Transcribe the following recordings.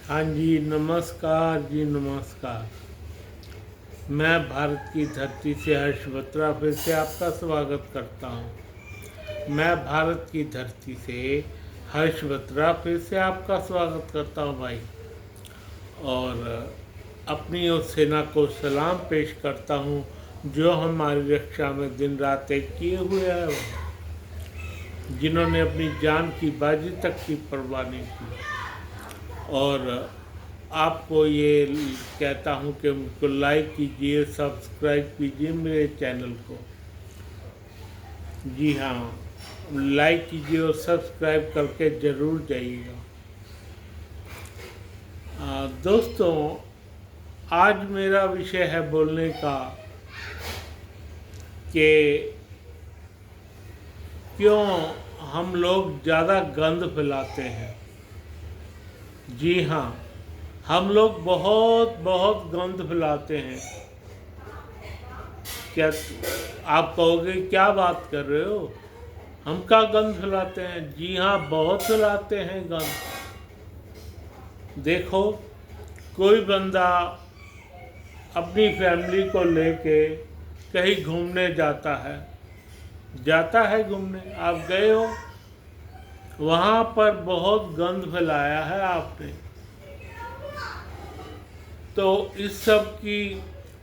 हाँ जी, नमस्कार जी, नमस्कार। मैं भारत की धरती से हर्ष बत्रा फिर से आपका स्वागत करता हूँ। मैं भारत की धरती से हर्ष बत्रा फिर से आपका स्वागत करता हूँ भाई। और अपनी उस सेना को सलाम पेश करता हूँ जो हमारी रक्षा में दिन रात एक किए हुए है, जिन्होंने अपनी जान की बाजी तक की परवाह नहीं की। और आपको ये कहता हूँ कि मुझको लाइक कीजिए, सब्सक्राइब कीजिए मेरे चैनल को। जी हाँ, लाइक कीजिए और सब्सक्राइब करके ज़रूर जाइएगा। दोस्तों, आज मेरा विषय है बोलने का कि क्यों हम लोग ज़्यादा गंद फैलाते हैं। जी हाँ, हम लोग बहुत बहुत गंद फैलाते हैं। क्या आप कहोगे क्या बात कर रहे हो, हम क्या गंद फैलाते हैं? जी हाँ, बहुत फैलाते हैं गंद। देखो, कोई बंदा अपनी फैमिली को लेके कहीं घूमने जाता है घूमने, आप गए हो, वहाँ पर बहुत गंद फैलाया है आपने, तो इस सब की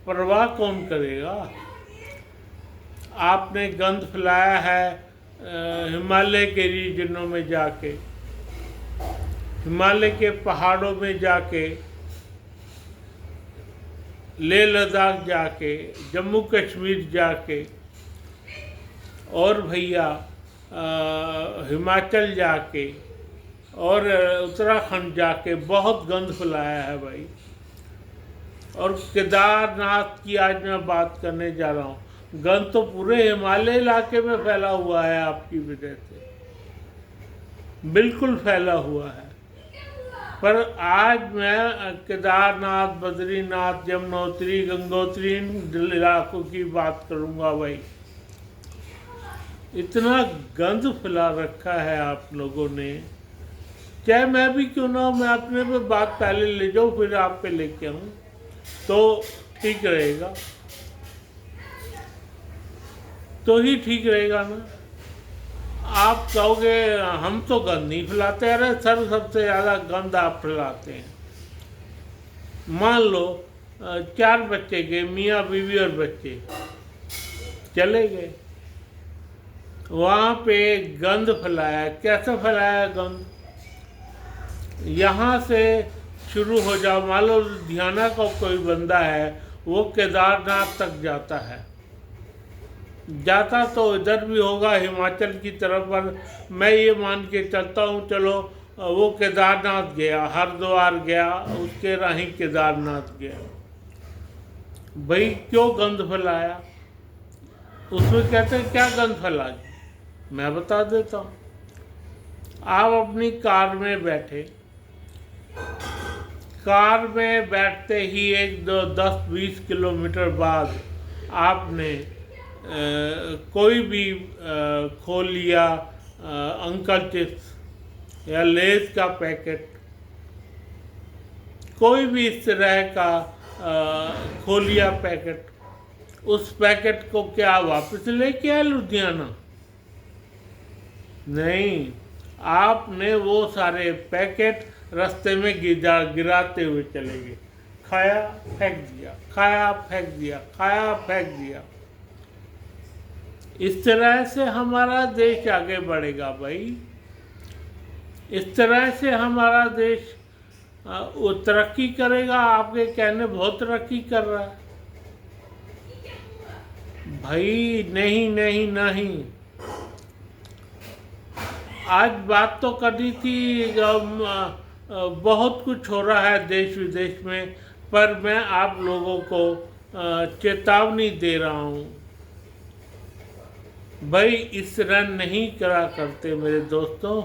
परवाह कौन करेगा? आपने गंद फैलाया है हिमालय के रीजनों में जाके, हिमालय के पहाड़ों में जाके, लेह लद्दाख जाके, जम्मू कश्मीर जाके, और भैया हिमाचल जाके और उत्तराखंड जाके बहुत गंद फैलाया है भाई। और केदारनाथ की आज मैं बात करने जा रहा हूँ। गंद तो पूरे हिमालय इलाके में फैला हुआ है आपकी वजह से, बिल्कुल फैला हुआ है। पर आज मैं केदारनाथ, बद्रीनाथ, यमुनोत्री, गंगोत्री इन इलाकों की बात करूँगा भाई। इतना गंद फैला रखा है आप लोगों ने, चाहे मैं भी क्यों ना मैं अपने पे बात पहले ले जाऊँ फिर आप पे लेके आऊँ तो ठीक रहेगा, तो ही ठीक रहेगा ना। आप कहोगे हम तो गंद नहीं फैलाते। अरे सर, सबसे ज़्यादा गंद आप फैलाते हैं। मान लो 4 बच्चे गए, मियाँ बीवी और बच्चे चले गए, वहाँ पे गंद फैलाया। कैसे फैलाया गंद? यहाँ से शुरू हो जाओ, मान लो लुधियाना का कोई बंदा है, वो केदारनाथ तक जाता तो इधर भी होगा हिमाचल की तरफ, पर मैं ये मान के चलता हूँ चलो वो केदारनाथ गया, हरिद्वार गया, उसके राही केदारनाथ गया। भाई क्यों गंद फैलाया? उसमें कहते हैं क्या गंद फैला? मैं बता देता हूँ। आप अपनी कार में बैठे, कार में बैठते ही 10-20 किलोमीटर बाद आपने कोई भी खोल लिया अंकल चिप्स या लेज का पैकेट, कोई भी इस तरह का खोल लिया पैकेट, उस पैकेट को क्या वापस लेके आए लुधियाना? नहीं, आपने वो सारे पैकेट रास्ते में गिराते हुए चले गए। खाया फेंक दिया, खाया फेंक दिया, खाया फेंक दिया। इस तरह से हमारा देश आगे बढ़ेगा भाई। इस तरह से हमारा देश वो तरक्की करेगा। आपके कहने बहुत तरक्की कर रहा है भाई। नहीं नहीं नहीं, आज बात तो करनी थी, बहुत कुछ हो रहा है देश विदेश में, पर मैं आप लोगों को चेतावनी दे रहा हूँ भाई, इस तरह नहीं करा करते मेरे दोस्तों।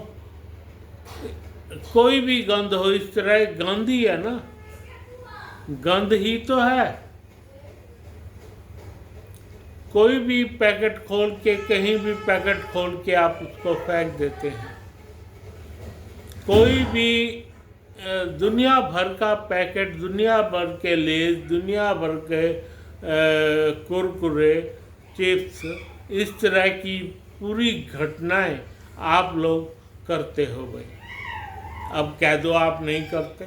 कोई भी गंद हो, इस तरह गंद ही है ना, गंद ही तो है। कोई भी पैकेट खोल के, कहीं भी पैकेट खोल के आप उसको फेंक देते हैं। कोई भी दुनिया भर का पैकेट, दुनिया भर के लेज, दुनिया भर के कुरकुरे, चिप्स, इस तरह की पूरी घटनाएं आप लोग करते हो भाई। अब कह दो आप नहीं करते।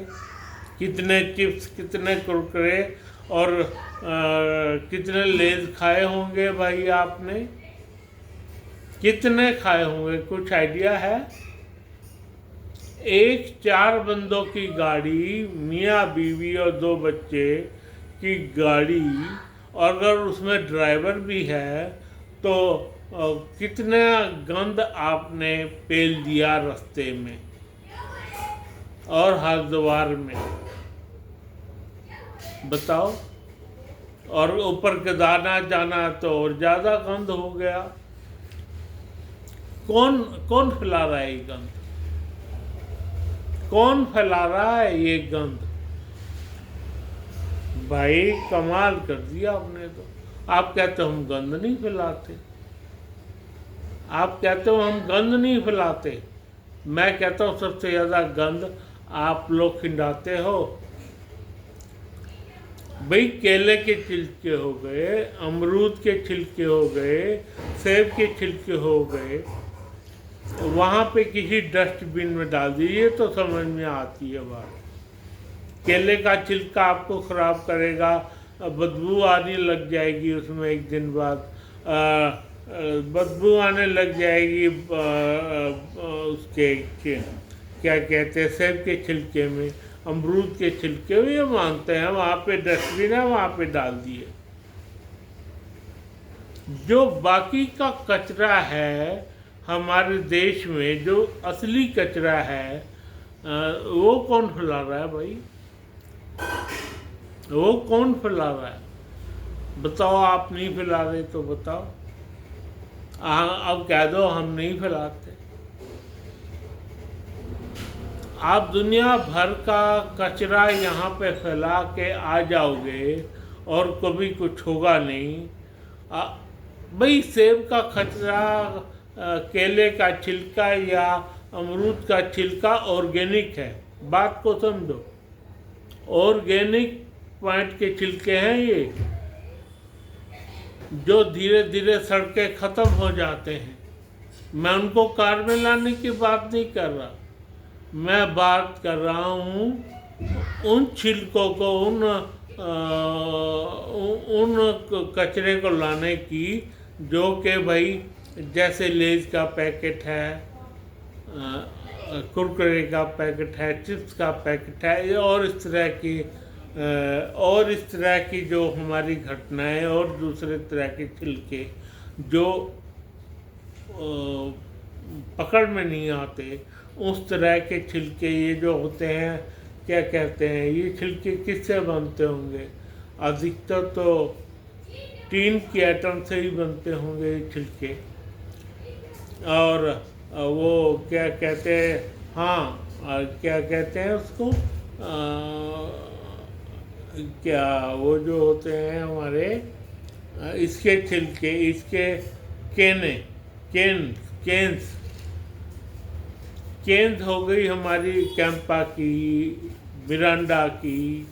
कितने चिप्स, कितने कुरकुरे और कितने लेज खाए होंगे भाई आपने? कितने खाए होंगे, कुछ आइडिया है? एक 4 बंदों की गाड़ी, मियाँ बीवी और 2 बच्चे की गाड़ी, और अगर उसमें ड्राइवर भी है तो कितना गंद आपने पेल दिया रास्ते में और हरिद्वार में, बताओ। और ऊपर केदारनाथ जाना तो और ज़्यादा गंद हो गया। कौन फैला रहा है ये गंद? कौन फैला रहा है ये गंद? भाई कमाल कर दिया आपने तो। आप कहते हो हम गंद नहीं फैलाते, आप कहते हो हम गंद नहीं फैलाते। मैं कहता हूँ सबसे ज़्यादा गंद आप लोग खिंडाते हो। भाई केले के छिलके हो गए, अमरूद के छिलके हो गए, सेब के छिलके हो गए, वहाँ पे किसी डस्टबिन में डाल दीजिए तो समझ में आती है बात। केले का छिलका आपको ख़राब करेगा, बदबू आने लग जाएगी उसमें, एक दिन बाद बदबू आने लग जाएगी उसके क्या कहते हैं, सेब के छिलके में, अमरूद के छिलके में। ये मानते हैं वहाँ पे डस्टबिन है, वहाँ पे डाल दिए। जो बाकी का कचरा है हमारे देश में, जो असली कचरा है, वो कौन फैला रहा है भाई? वो कौन फैला रहा है? बताओ। आप नहीं फैला रहे तो बताओ। अब कह दो हम नहीं फैलाते। आप दुनिया भर का कचरा यहाँ पे फैला के आ जाओगे और कभी कुछ होगा नहीं। भाई सेब का कचरा, केले का छिलका या अमरूद का छिलका ऑर्गेनिक है, बात को समझो। ऑर्गेनिक पॉइंट के छिलके हैं ये, जो धीरे धीरे सड़के ख़त्म हो जाते हैं। मैं उनको कार में लाने की बात नहीं कर रहा, मैं बात कर रहा हूँ उन छिलकों को, उन कचरे को लाने की जो कि भाई जैसे लेज का पैकेट है, कुरकुरे का पैकेट है, चिप्स का पैकेट है, और इस तरह की जो हमारी घटनाएं और दूसरे तरह के छिलके जो पकड़ में नहीं आते, उस तरह के छिलके ये जो होते हैं, क्या कहते हैं, ये छिलके किससे बनते होंगे? अधिकतर तो टीन की आइटम से ही बनते होंगे ये छिलके। और वो क्या कहते हैं, हाँ क्या कहते हैं उसको, क्या वो जो होते हैं हमारे, इसके छिलके, इसके केन्स हो गई हमारी, कैंपा की, मिरांडा की,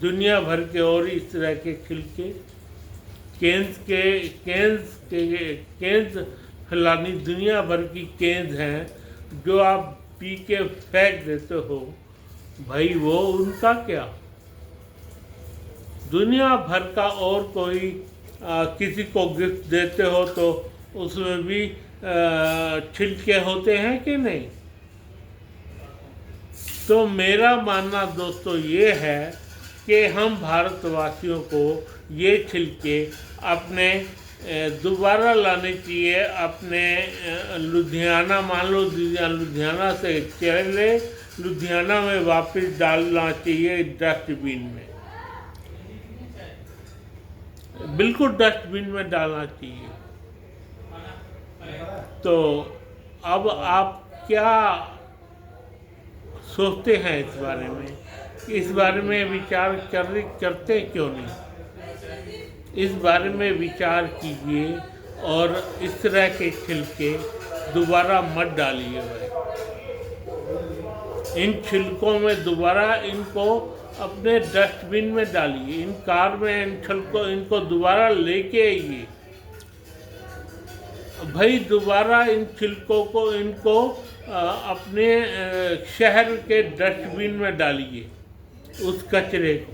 दुनिया भर के और इस तरह के छिलके, केन्स फैलानी दुनिया भर की केन्स हैं जो आप पी के फेंक देते हो। भाई वो उनका क्या? दुनिया भर का और कोई किसी को गिफ्ट देते हो तो उसमें भी छिलके होते हैं कि नहीं? तो मेरा मानना दोस्तों ये है कि हम भारतवासियों को ये छिलके अपने दोबारा लाने चाहिए। अपने लुधियाना, मान लो लुधियाना से चले, लुधियाना में वापस डालना चाहिए डस्टबिन में, बिल्कुल डस्टबिन में डालना चाहिए। तो अब आप क्या सोचते हैं इस बारे में? इस बारे में विचार करते क्यों नहीं? इस बारे में विचार कीजिए और इस तरह के छिलके दोबारा मत डालिए भाई। इन छिलकों में दोबारा इनको अपने डस्टबिन में डालिए। इन कार में इन छिलकों इनको दोबारा लेके आइए भाई। दोबारा इन छिलकों को इनको अपने शहर के डस्टबिन में डालिए उस कचरे को।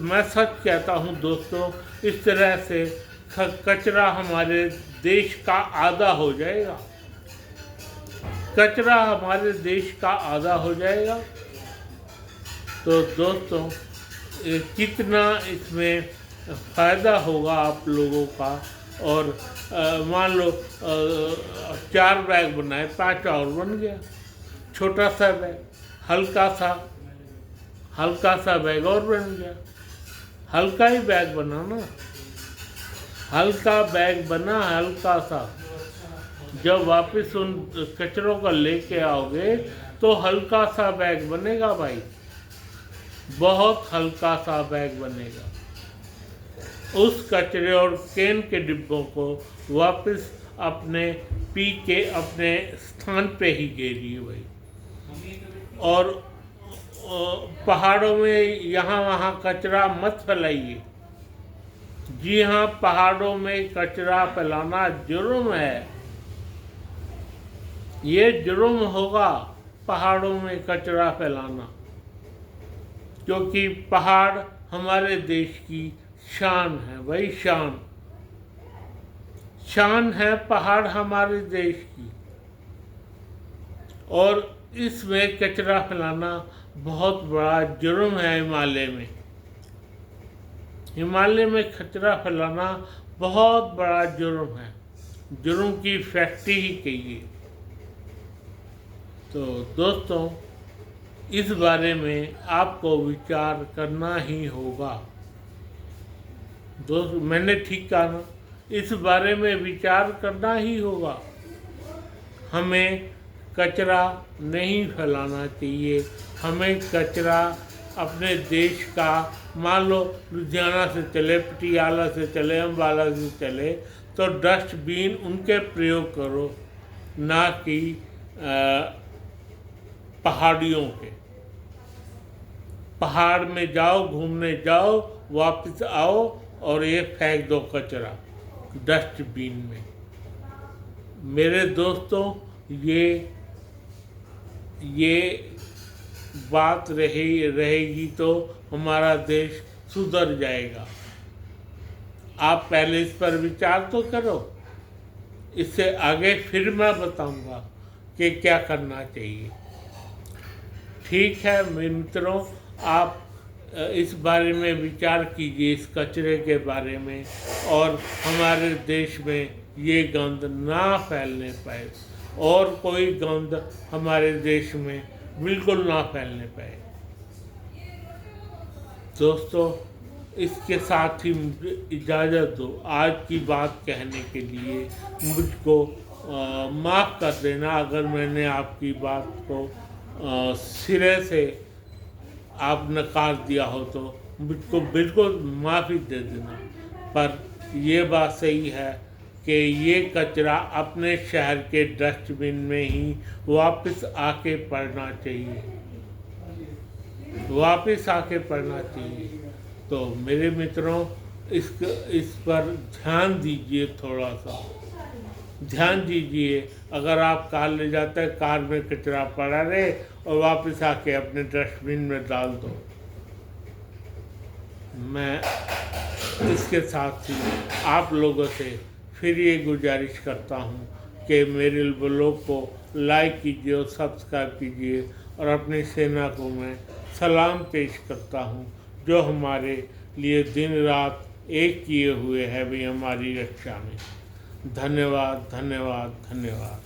मैं सच कहता हूँ दोस्तों, इस तरह से कचरा हमारे देश का आधा हो जाएगा। कचरा हमारे देश का आधा हो जाएगा। तो दोस्तों, कितना इसमें फ़ायदा होगा आप लोगों का। और मान लो 4 बैग बनाए, 5 और बन गया। छोटा सा बैग, हल्का सा बैग और बन गया। हल्का ही बैग बना ना, हल्का बैग बना, हल्का सा। जब वापस उन कचरों को लेके आओगे तो हल्का सा बैग बनेगा भाई, बहुत हल्का सा बैग बनेगा। उस कचरे और कैन के डिब्बों को वापस अपने के अपने स्थान पे ही घेरिए भाई। और पहाड़ों में यहाँ वहाँ कचरा मत फैलाइए। जी हाँ, पहाड़ों में कचरा फैलाना जुर्म है। ये जुर्म होगा पहाड़ों में कचरा फैलाना, क्योंकि पहाड़ हमारे देश की शान है भाई। शान है पहाड़ हमारे देश की। और इसमें कचरा फैलाना बहुत बड़ा जुर्म है। हिमालय में कचरा फैलाना बहुत बड़ा जुर्म है। जुर्म की फैक्ट्री ही कहिए। तो दोस्तों, इस बारे में आपको विचार करना ही होगा। दोस्त, मैंने ठीक कहा ना, इस बारे में विचार करना ही होगा। हमें कचरा नहीं फैलाना चाहिए। हमें कचरा अपने देश का, मान लो लुधियाना से चले, पटियाला से चले, अम्बाला से चले, तो डस्टबिन उनके प्रयोग करो, ना कि पहाड़ियों के। पहाड़ में जाओ, घूमने जाओ, वापस आओ और ये फेंक दो कचरा डस्टबिन में। मेरे दोस्तों, ये बात रहेगी तो हमारा देश सुधर जाएगा। आप पहले इस पर विचार तो करो। इससे आगे फिर मैं बताऊंगा कि क्या करना चाहिए। ठीक है मेरे मित्रों, आप इस बारे में विचार कीजिए, इस कचरे के बारे में, और हमारे देश में ये गंद ना फैलने पाए, और कोई गंद हमारे देश में बिल्कुल ना फैलने पाए। दोस्तों, इसके साथ ही मुझे इजाज़त दो। आज की बात कहने के लिए मुझको माफ़ कर देना अगर मैंने आपकी बात को सिरे से आप नकार दिया हो, तो मुझको बिल्कुल माफ़ी दे देना। पर ये बात सही है कि ये कचरा अपने शहर के डस्टबिन में ही वापस आके पड़ना चाहिए, वापस आके पड़ना चाहिए। तो मेरे मित्रों, इस पर ध्यान दीजिए, थोड़ा सा ध्यान दीजिए। अगर आप कार ले जाते हैं, कार में कचरा पड़ा रहे और वापस आके अपने डस्टबिन में डाल दो। मैं इसके साथ ही आप लोगों से फिर ये गुजारिश करता हूँ कि मेरे ब्लॉग को लाइक कीजिए और सब्सक्राइब कीजिए, और अपनी सेना को मैं सलाम पेश करता हूँ, जो हमारे लिए दिन रात एक किए हुए है भी हमारी रक्षा में। धन्यवाद, धन्यवाद, धन्यवाद।